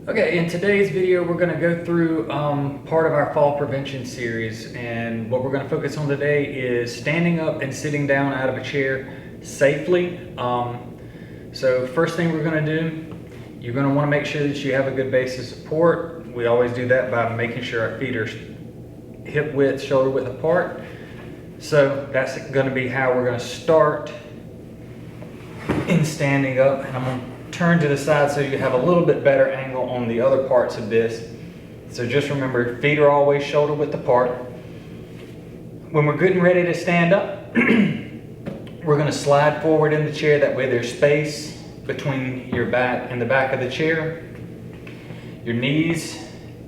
Okay, in today's video, we're going to go through part of our fall prevention series, and what we're going to focus on today is standing up and sitting down out of a chair safely. So first thing we're going to do, you're going to want to make sure that you have a good base of support. We always do that by making sure our feet are hip width, shoulder width apart. So that's going to be how we're going to start in standing up, and I'm going to turn to the side so you have a little bit better angle on the other parts of this. So just remember, feet are always shoulder width apart. When we're getting ready to stand up, we're going to slide forward in the chair. That way there's space between your back and the back of the chair. Your knees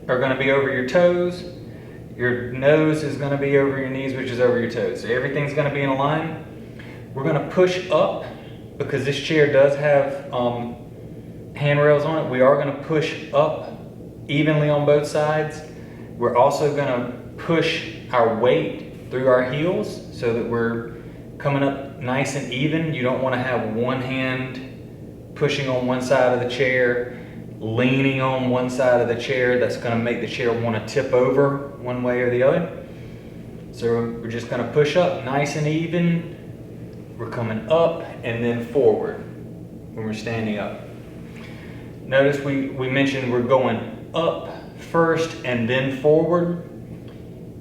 are going to be over your toes. Your nose is going to be over your knees, which is over your toes. So everything's going to be in a line. We're going to push up. Because this chair does have handrails on it, we are going to push up evenly on both sides. We're also going to push our weight through our heels so that we're coming up nice and even. You don't want to have one hand pushing on one side of the chair, leaning on one side of the chair. That's going to make the chair want to tip over one way or the other. So we're just going to push up nice and even. We're coming up and then forward when we're standing up. Notice we mentioned we're going up first and then forward.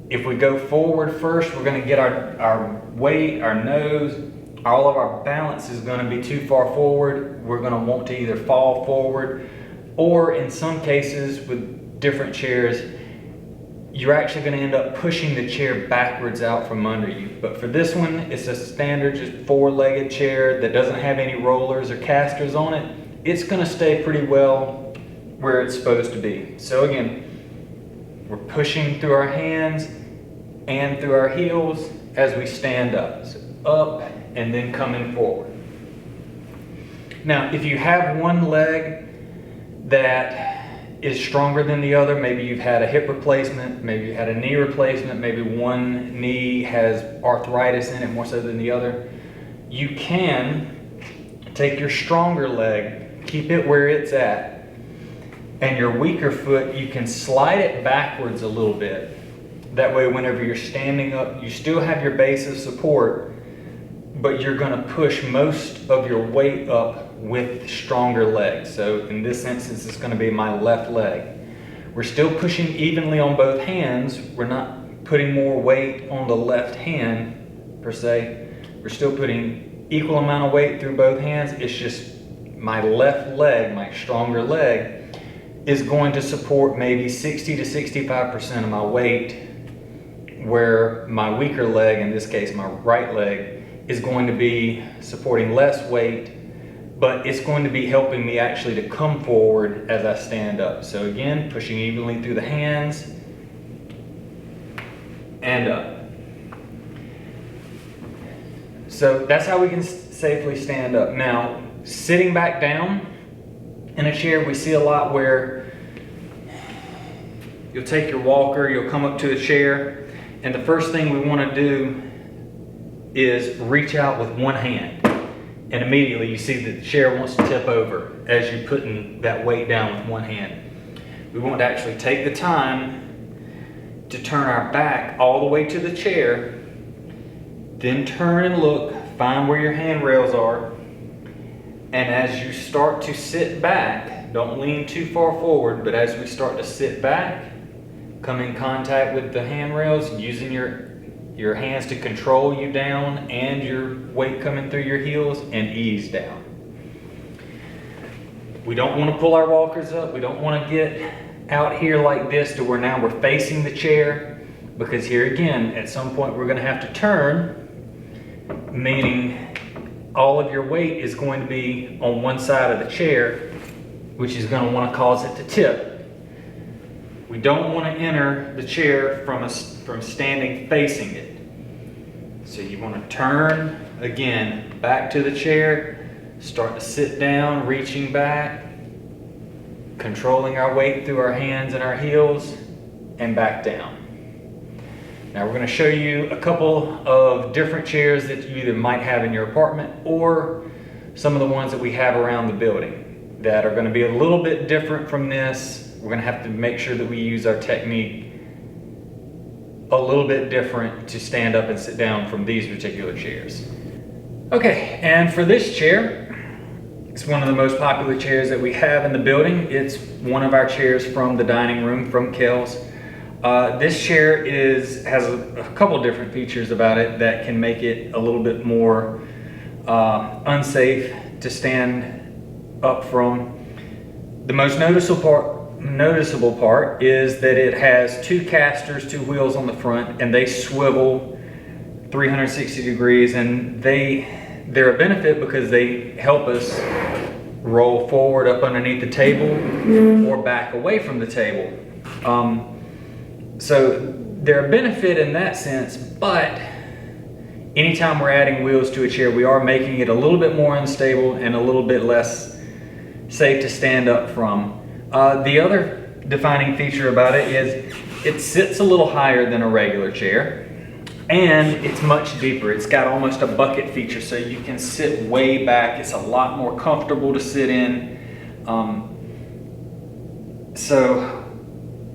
If we go forward first, we're going to get our weight, our nose, all of our balance is going to be too far forward. We're going to want to either fall forward, or in some cases with different chairs, you're actually going to end up pushing the chair backwards out from under you. But for this one, it's a standard just four-legged chair that doesn't have any rollers or casters on it. It's going to stay pretty well where it's supposed to be. So again, we're pushing through our hands and through our heels as we stand up. So up and then coming forward. Now, if you have one leg that is stronger than the other, maybe you've had a hip replacement, maybe you had a knee replacement, maybe one knee has arthritis in it more so than the other, you can take your stronger leg, keep it where it's at, and your weaker foot, you can slide it backwards a little bit. That way whenever you're standing up, you still have your base of support, but you're going to push most of your weight up with stronger legs. So in this instance, it's going to be my left leg. We're still pushing evenly on both hands. We're not putting more weight on the left hand per se. We're still putting equal amount of weight through both hands. It's just my left leg, my stronger leg, is going to support maybe 60 to 65% of my weight, where my weaker leg, in this case my right leg, is going to be supporting less weight, but it's going to be helping me actually to come forward as I stand up. So again, pushing evenly through the hands and up. So that's how we can safely stand up. Now, sitting back down in a chair, we see a lot where you'll take your walker, you'll come up to a chair, and the first thing we want to do is reach out with one hand. And immediately you see that the chair wants to tip over as you're putting that weight down with one hand. We want to actually take the time to turn our back all the way to the chair, then turn and look, find where your handrails are, and as you start to sit back, don't lean too far forward, but as we start to sit back, come in contact with the handrails, using your hands to control you down and your weight coming through your heels, and ease down. We don't want to pull our walkers up. We don't want to get out here like this to where now we're facing the chair, because here again, at some point we're going to have to turn, meaning all of your weight is going to be on one side of the chair, which is going to want to cause it to tip. We don't want to enter the chair from standing facing it. So you want to turn, again, back to the chair, start to sit down, reaching back, controlling our weight through our hands and our heels, and back down. Now we're going to show you a couple of different chairs that you either might have in your apartment or some of the ones that we have around the building. that are gonna be a little bit different from this. We're gonna have to make sure that we use our technique a little bit different to stand up and sit down from these particular chairs. Okay, and for this chair, it's one of the most popular chairs that we have in the building. It's one of our chairs from the dining room from Kells. This chair has a couple different features about it that can make it a little bit more unsafe to stand up from. The most noticeable part is that it has two casters, two wheels on the front, and they swivel 360 degrees, and they're a benefit because they help us roll forward up underneath the table or back away from the table. So they're a benefit in that sense, but anytime we're adding wheels to a chair, we are making it a little bit more unstable and a little bit less safe to stand up from. The other defining feature about it is it sits a little higher than a regular chair, and it's much deeper. It's got almost a bucket feature, so you can sit way back. It's a lot more comfortable to sit in. So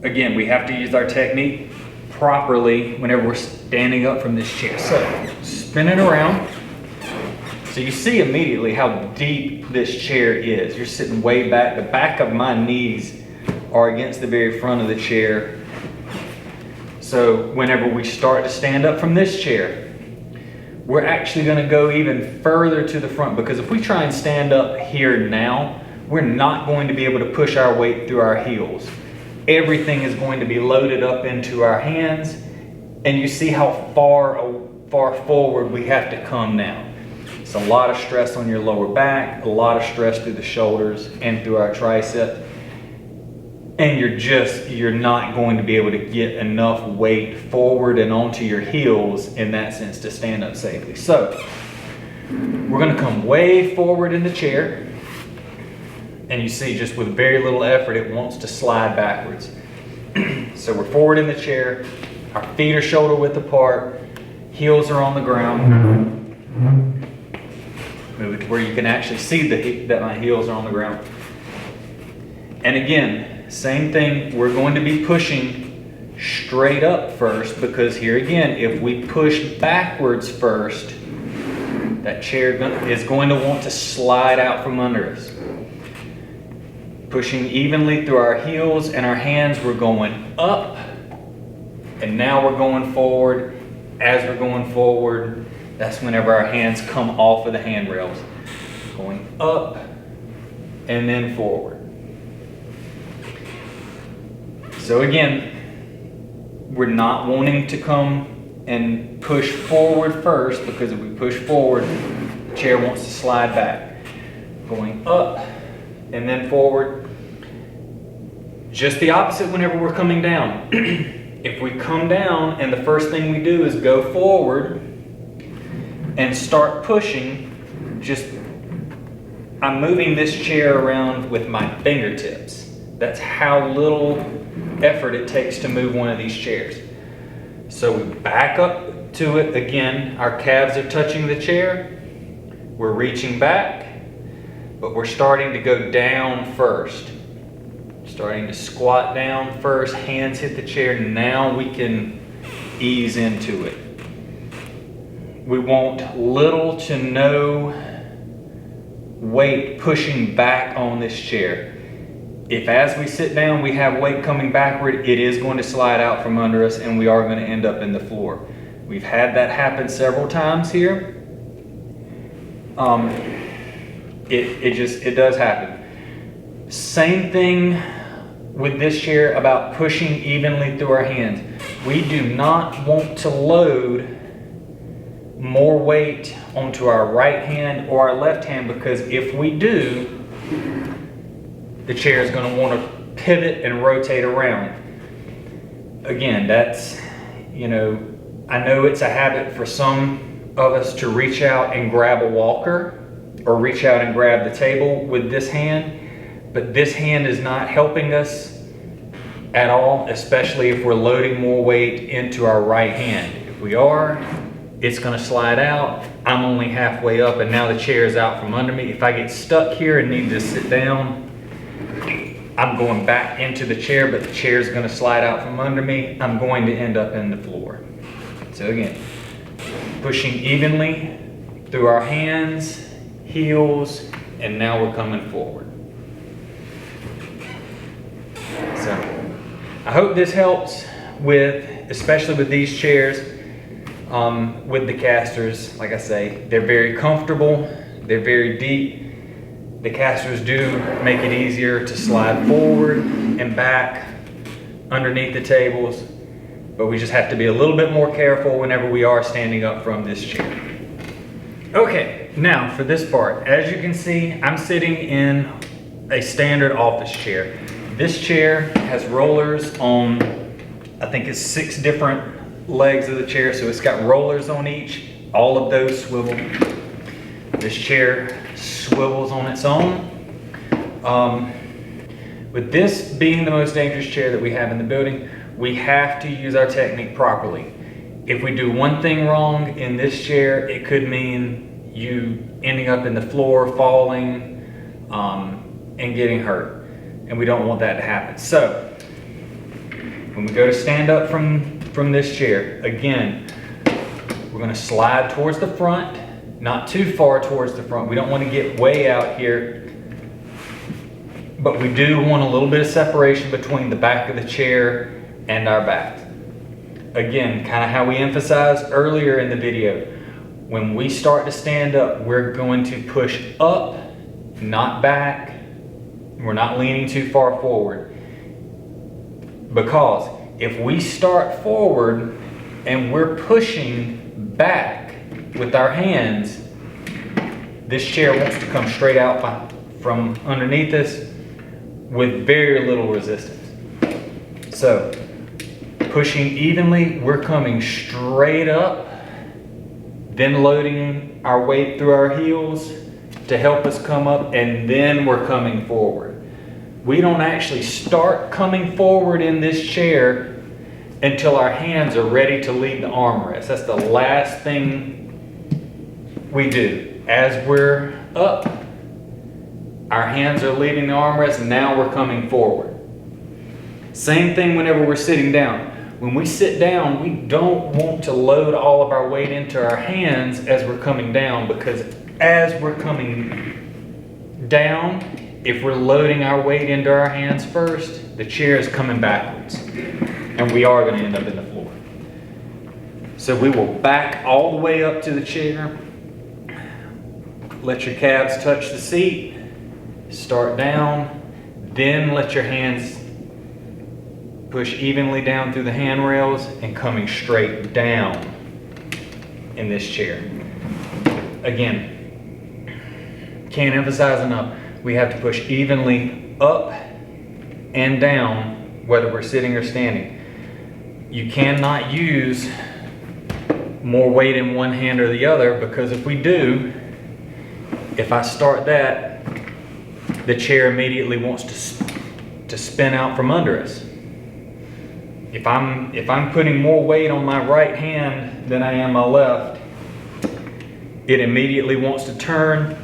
again, we have to use our technique properly whenever we're standing up from this chair. So spin it around. So you see immediately how deep this chair is. You're sitting way back. The back of my knees are against the very front of the chair. So whenever we start to stand up from this chair, we're actually going to go even further to the front, because if we try and stand up here now, we're not going to be able to push our weight through our heels. Everything is going to be loaded up into our hands, and you see how far forward we have to come now. It's a lot of stress on your lower back, a lot of stress through the shoulders and through our tricep. And you're not going to be able to get enough weight forward and onto your heels in that sense to stand up safely. So we're going to come way forward in the chair, and you see just with very little effort it wants to slide backwards. So we're forward in the chair, our feet are shoulder width apart, heels are on the ground. Move it to where you can actually see that my heels are on the ground. And again, same thing, we're going to be pushing straight up first, because here again, if we push backwards first, that chair is going to want to slide out from under us. Pushing evenly through our heels and our hands, we're going up, and now we're going forward. As we're going forward, that's whenever our hands come off of the handrails. Going up and then forward. So again, we're not wanting to come and push forward first, because if we push forward, the chair wants to slide back. Going up and then forward. Just the opposite whenever we're coming down. If we come down and the first thing we do is go forward and start pushing, I'm moving this chair around with my fingertips. That's how little effort it takes to move one of these chairs. So we back up to it again. Our calves are touching the chair. We're reaching back, but we're starting to go down first. Starting to squat down first, hands hit the chair. Now we can ease into it. We want little to no weight pushing back on this chair. If as we sit down we have weight coming backward, it is going to slide out from under us and we are going to end up in the floor. We've had that happen several times here. It does happen. Same thing with this chair about pushing evenly through our hands. We do not want to load more weight onto our right hand or our left hand, because if we do, the chair is going to want to pivot and rotate around. Again, that's, I know it's a habit for some of us to reach out and grab a walker or reach out and grab the table with this hand, but this hand is not helping us at all, especially if we're loading more weight into our right hand. If we are, it's going to slide out I'm only halfway up and now the chair is out from under me. If I get stuck here and need to sit down, I'm going back into the chair, but the chair is going to slide out from under me. I'm going to end up in the floor. So again, pushing evenly through our hands, heels, and now we're coming forward. So I hope this helps with, especially with these chairs, with the casters. Like I say, they're very comfortable, they're very deep. The casters do make it easier to slide forward and back underneath the tables, but we just have to be a little bit more careful whenever we are standing up from this chair. Okay, now for this part, as you can see, I'm sitting in a standard office chair. This chair has rollers on, I think it's 6 different legs of the chair, so it's got rollers on each. All of those swivel. This chair swivels on its own. With this being the most dangerous chair that we have in the building, we have to use our technique properly. If we do one thing wrong in this chair, it could mean you ending up in the floor, falling, and getting hurt. And we don't want that to happen. So, when we go to stand up from this chair, again, we're gonna slide towards the front, not too far towards the front. We don't want to get way out here, but we do want a little bit of separation between the back of the chair and our back. Again, kind of how we emphasized earlier in the video, when we start to stand up, we're going to push up, not back. We're not leaning too far forward, because if we start forward and we're pushing back with our hands, this chair wants to come straight out from underneath us with very little resistance. So, pushing evenly, we're coming straight up, then loading our weight through our heels to help us come up, and then we're coming forward. We don't actually start coming forward in this chair until our hands are ready to leave the armrest. That's the last thing we do. As we're up, our hands are leaving the armrest, and now we're coming forward. Same thing whenever we're sitting down. When we sit down, we don't want to load all of our weight into our hands as we're coming down, because as we're coming down, if we're loading our weight into our hands first, the chair is coming backwards, and we are going to end up in the floor. So we will back all the way up to the chair. Let your calves touch the seat. Start down. Then let your hands push evenly down through the handrails and coming straight down in this chair. Again, can't emphasize enough, we have to push evenly up and down whether we're sitting or standing. You cannot use more weight in one hand or the other, because if we do, if I start that, the chair immediately wants to spin out from under us. If I'm putting more weight on my right hand than I am my left, it immediately wants to turn.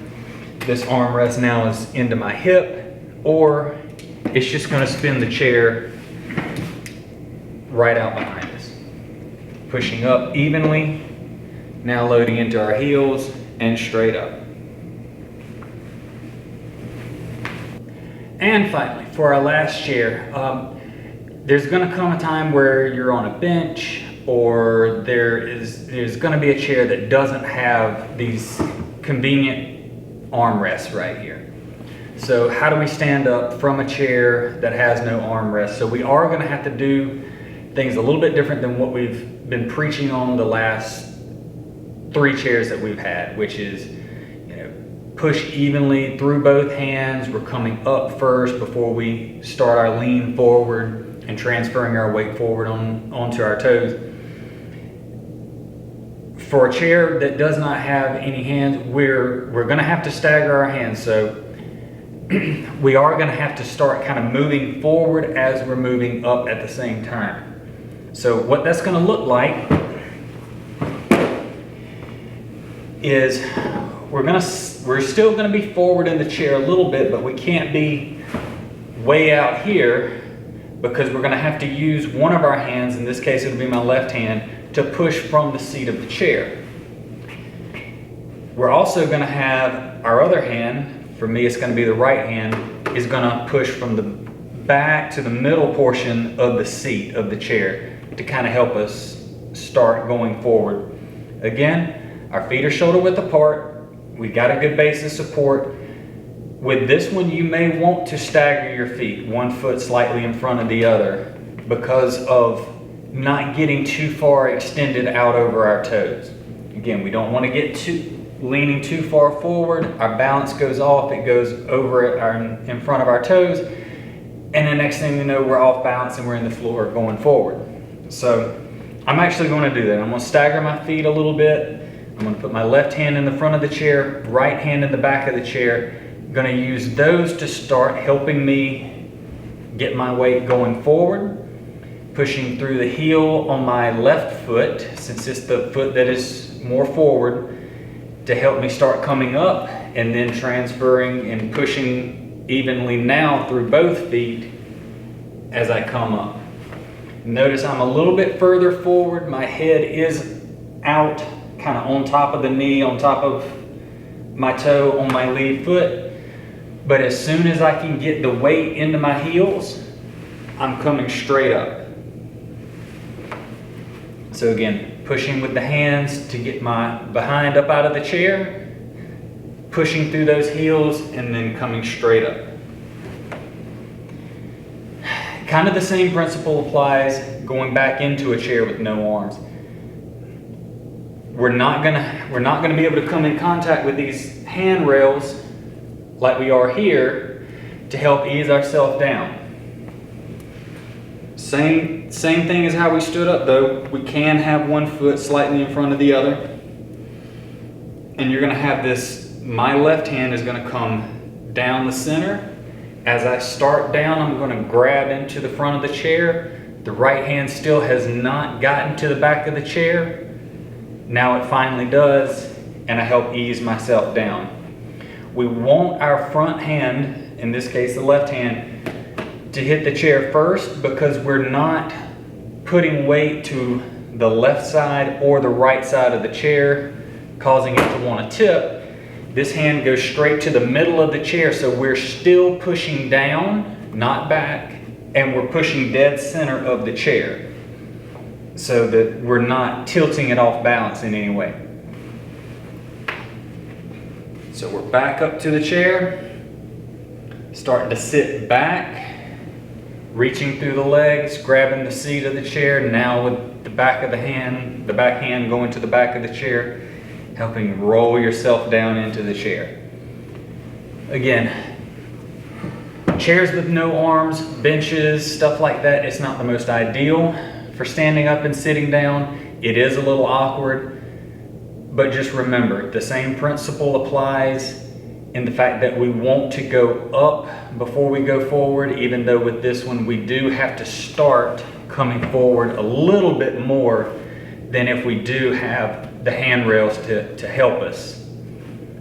This armrest now is into my hip, or it's just going to spin the chair right out behind us. Pushing up evenly, now loading into our heels and straight up. And finally, for our last chair, there's going to come a time where you're on a bench, or there's going to be a chair that doesn't have these convenient armrests right here. So how do we stand up from a chair that has no armrest? So we are going to have to do things a little bit different than what we've been preaching on the last 3 chairs that we've had, which is, push evenly through both hands. We're coming up first before we start our lean forward and transferring our weight forward onto our toes. For a chair that does not have any hands, we're going to have to stagger our hands. So we are going to have to start kind of moving forward as we're moving up at the same time. So what that's going to look like is we're still gonna be forward in the chair a little bit, but we can't be way out here because we're gonna have to use one of our hands, in this case it'll be my left hand, to push from the seat of the chair. We're also gonna have our other hand, for me it's gonna be the right hand, is gonna push from the back to the middle portion of the seat of the chair to kind of help us start going forward. Again, our feet are shoulder width apart. We got a good base of support. With this one, you may want to stagger your feet, one foot slightly in front of the other, because of not getting too far extended out over our toes. Again, we don't want to get leaning too far forward. Our balance goes off, it goes over in front of our toes, and the next thing you know, we're off balance and we're in the floor going forward. So I'm actually going to do that. I'm going to stagger my feet a little bit. I'm going to put my left hand in the front of the chair, right hand in the back of the chair. I'm going to use those to start helping me get my weight going forward, pushing through the heel on my left foot, since it's the foot that is more forward, to help me start coming up, and then transferring and pushing evenly now through both feet as I come up. Notice I'm a little bit further forward. My head is out, kind of on top of the knee, on top of my toe on my lead foot. But as soon as I can get the weight into my heels, I'm coming straight up. So again, pushing with the hands to get my behind up out of the chair, pushing through those heels, and then coming straight up. Kind of the same principle applies going back into a chair with no arms. We're not gonna be able to come in contact with these handrails like we are here to help ease ourselves down. Same thing as how we stood up though. We can have one foot slightly in front of the other. And you're gonna have this, my left hand is gonna come down the center. As I start down, I'm gonna grab into the front of the chair. The right hand still has not gotten to the back of the chair. Now it finally does, and I help ease myself down. We want our front hand, in this case the left hand, to hit the chair first, because we're not putting weight to the left side or the right side of the chair, causing it to want to tip. This hand goes straight to the middle of the chair, so we're still pushing down, not back, and we're pushing dead center of the chair, so that we're not tilting it off balance in any way. So we're back up to the chair, starting to sit back, reaching through the legs, grabbing the seat of the chair, now with the back of the hand, the back hand going to the back of the chair, helping roll yourself down into the chair. Again, chairs with no arms, benches, stuff like that, it's not the most ideal for standing up and sitting down. It is a little awkward, but just remember, the same principle applies in the fact that we want to go up before we go forward, even though with this one we do have to start coming forward a little bit more than if we do have the handrails to help us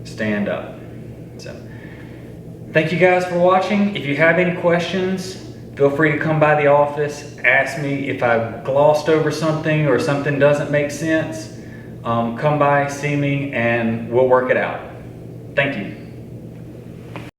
stand up. So, thank you guys for watching. If you have any questions, feel free to come by the office, ask me if I glossed over something or something doesn't make sense. Come by, see me, and we'll work it out. Thank you.